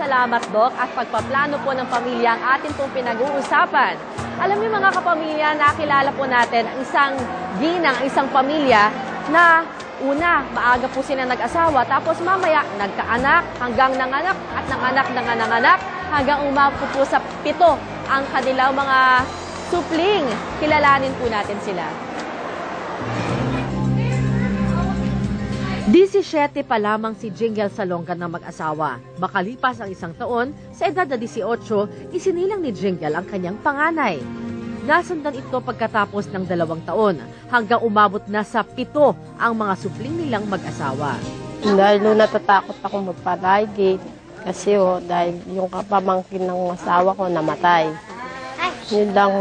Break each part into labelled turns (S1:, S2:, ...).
S1: Salamat, Doc, at pagpaplano po ng pamilya ang atin pong pinag-uusapan. Alam niyo mga kapamilya, nakilala po natin ang isang ginang, isang pamilya na una, maaga po sila nag-asawa, tapos mamaya nagkaanak hanggang nanganak at nanganak hanggang umabot po sa 7 ang kanilang mga supling. Kilalanin po natin sila. 17 pa lamang si Jingle Salonga ng mag-asawa. Makalipas ang 1 taon, sa edad na 18, isinilang ni Jingle ang kanyang panganay. Nasundan ito pagkatapos ng 2 taon, hanggang umabot na sa 7 ang mga supling nilang mag-asawa.
S2: Dahil natatakot ako magpalaygit kasi dahil yung kapamangkin ng asawa ko namatay. Yun lang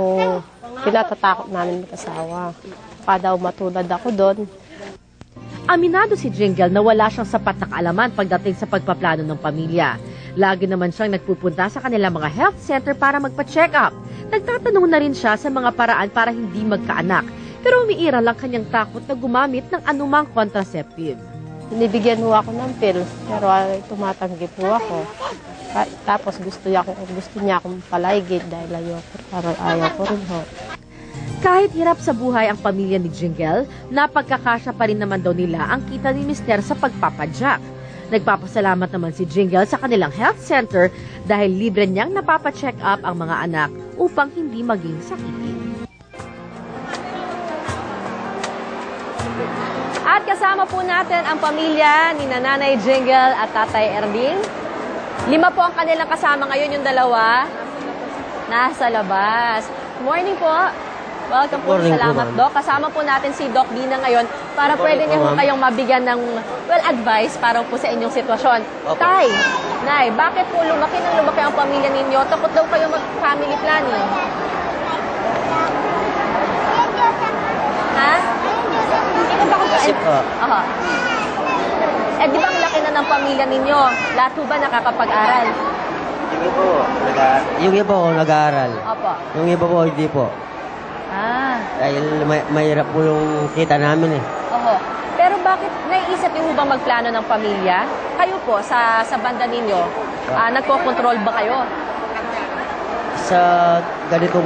S2: pinatatakot namin mag-asawa. Pa daw matulad ako doon.
S1: Aminado si Jingle na wala siyang sapat na kaalaman pagdating sa pagpaplano ng pamilya. Lagi naman siyang nagpupunta sa kanilang mga health center para magpa-check up. Nagtatanong na rin siya sa mga paraan para hindi magkaanak. Pero umiiral lang kanyang takot na gumamit ng anumang contraceptive.
S2: Binibigyan ho ako ng pills pero tumatanggi po ako. Tapos gusto niya akong palaygit dahil ayaw ko rin ho.
S1: Kahit hirap sa buhay ang pamilya ni Jingle, napagkakasya pa rin naman daw nila ang kita ni Mister sa pagpapadyak. Nagpapasalamat naman si Jingle sa kanilang health center dahil libre niyang napapacheck up ang mga anak upang hindi maging sakitin. At kasama po natin ang pamilya ni Nanay Jingle at Tatay Ervin. 5 po ang kanilang kasama ngayon, yung 2 nasa labas. Morning po. Welcome po. Salamat, Doc. Kasama po natin si Doc Dina ngayon para pwede niya kayong mabigyan ng advice para po sa inyong sitwasyon. Okay. Tay, Nay, bakit po lumaki ang pamilya ninyo? Takot daw kayo mag-family planning. Ha? Hindi ba takot kayo? Aha. Di ba ang laki na ng pamilya ninyo? Lahat po ba nakakapag-aral?
S3: Yung iba po nag-aaral.
S1: Opo.
S3: Yung iba po hindi po. Dahil mahirap po yung kita namin eh.
S1: Oho. Pero bakit naiisip niyo bang magplano ng pamilya? Kayo po, sa banda ninyo, nagko-control ba kayo?
S3: Sa ganitong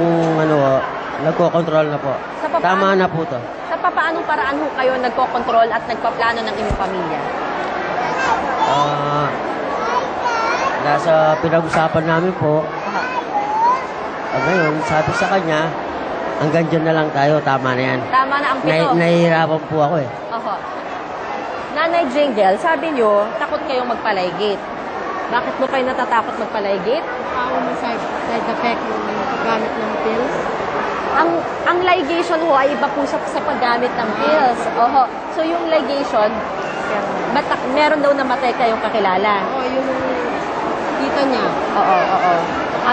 S3: nagko-control na po. Tama na po to.
S1: Sa paanong paraan ho kayo nagko-control at nagpaplano ng inyong pamilya?
S3: Nasa pinag-usapan namin po. Ngayon, sabi sa kanya, hanggang dyan na lang tayo, tama na yan.
S1: Tama na ang 7.
S3: Nahihirapan po ako eh.
S1: Oho. Nanay Jingle, sabi nyo, takot kayong magpalaygit. Bakit mo kayo natatakot magpalaygit?
S2: May side effect yung paggamit ng pills.
S1: Ang ligation ho ay iba po sa paggamit ng pills. Oho. So yung ligation, meron daw namatay kayong kakilala.
S2: Oo, yung tita niya.
S1: Oo.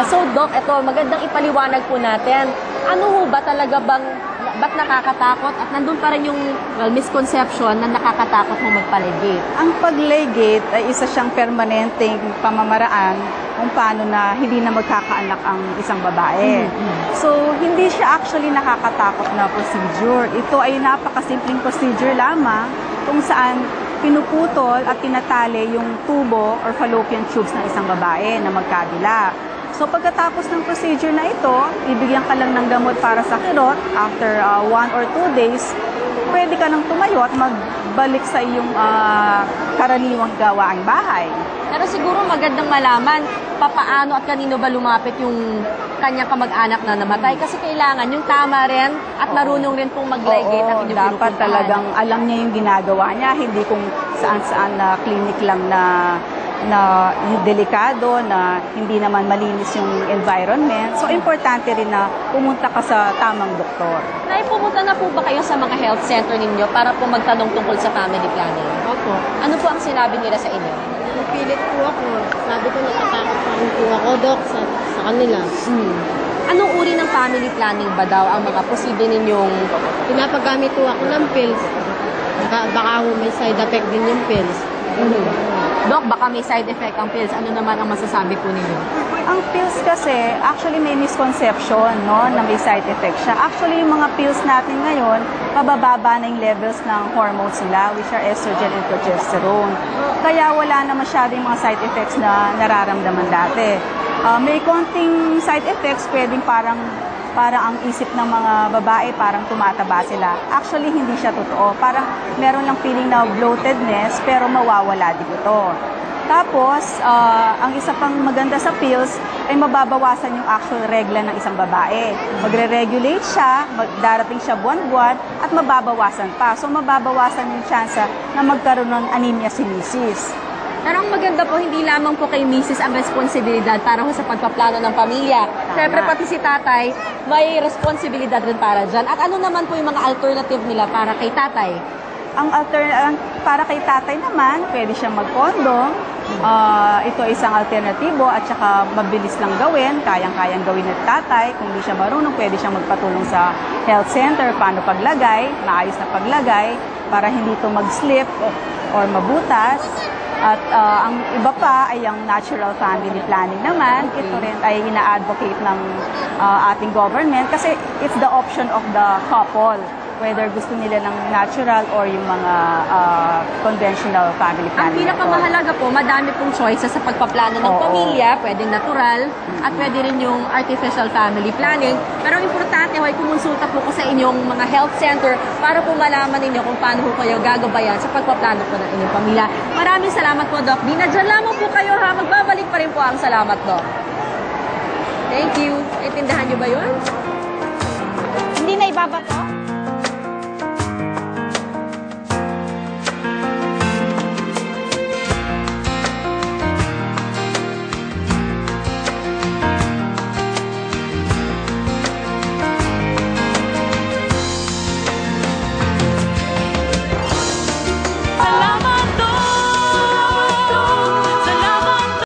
S1: So Doc, ito, magandang ipaliwanag po natin. Ano ho ba talaga ba't nakakatakot at nandun pa rin yung misconception na nakakatakot mo magpalaygit?
S4: Ang paglaygit ay isa siyang permanenteng pamamaraan kung paano na hindi na magkakaanak ang isang babae. So, hindi siya actually nakakatakot na procedure. Ito ay napakasimpleng procedure lamang kung saan pinuputol at tinatali yung tubo or fallopian tubes ng isang babae na magkabila. So pagkatapos ng procedure na ito, ibigyan ka lang ng gamot para sa kirot. After 1 or 2 days, pwede ka nang tumayo at magbalik sa iyong karaniwang gawaang bahay.
S1: Pero siguro magandang malaman papaano at kanino ba lumapit yung kanyang kamag-anak na namatay. Kasi kailangan yung tama rin at marunong rin pong mag-ligate ang inyong
S4: dapat
S1: pinupuntahan.
S4: talagang alam niya yung ginagawa niya, hindi kung saan-saan na clinic lang na delikado, na hindi naman malinis yung environment. So, importante rin na pumunta ka sa tamang doktor.
S1: Pumunta na po ba kayo sa mga health center ninyo para po magtanong tungkol sa family planning?
S2: Opo.
S1: Ano po ang sinabi nila sa inyo?
S2: Napilit po ako. Sabi ko natatakot pa rin po ako, Doc, sa kanila.
S1: Anong uri ng family planning ba daw ang mga posible ninyong...
S2: Pinapagamit po ako ng pills. Baka may side effect din yung pills.
S1: Doc, baka may side effect ang pills. Ano naman ang masasabi po ninyo?
S4: Ang pills kasi, actually may misconception, no, na may side effect siya. Actually, yung mga pills natin ngayon, pabababa na yung levels ng hormones nila, which are estrogen and progesterone. Kaya wala na masyadong mga side effects na nararamdaman dati. May konting side effects, pwedeng parang ang isip ng mga babae parang tumataba sila. Actually, hindi siya totoo. Parang meron lang feeling na bloatedness, pero mawawala din ito. Tapos, ang isa pang maganda sa pills ay mababawasan yung actual regla ng isang babae. Magre-regulate siya, darating siya buwan-buwan, at mababawasan pa. So, mababawasan yung chance na magkaroon ng anemia si misis.
S1: Pero ang maganda po, hindi lamang po kay Mrs. ang responsibilidad para ho sa pagpaplano ng pamilya. Siyempre, pati si tatay, may responsibilidad rin para dyan. At ano naman po yung mga alternative nila para kay tatay?
S4: Para kay tatay naman, pwede siyang mag-condom. Ito isang alternatibo at saka mabilis lang gawin, kayang-kayang gawin ng tatay. Kung di siya marunong, pwede siyang magpatulong sa health center, paano paglagay, maayos na paglagay, para hindi ito mag-slip or mabutas. At ang iba pa ay ang natural family planning naman. Ito rin ay ina-advocate ng ating government kasi it's the option of the couple, whether gusto nila ng natural or yung mga conventional family
S1: Ang
S4: planning.
S1: pinakamahalaga po, madami pong choices sa pagpaplano ng pamilya. Pwedeng natural at pwede rin yung artificial family planning. Pero ang importante ho ay kumonsulta po ko sa inyong mga health center para po malaman ninyo kung paano po kayo gagabayan sa pagpaplano po ng inyong pamilya. Maraming salamat po, Doc. Di na dyan lamang po kayo ha. Magbabalik pa rin po ang salamat, Doc. Thank you. Intindahan niyo ba yun?
S2: Hindi na ibabato?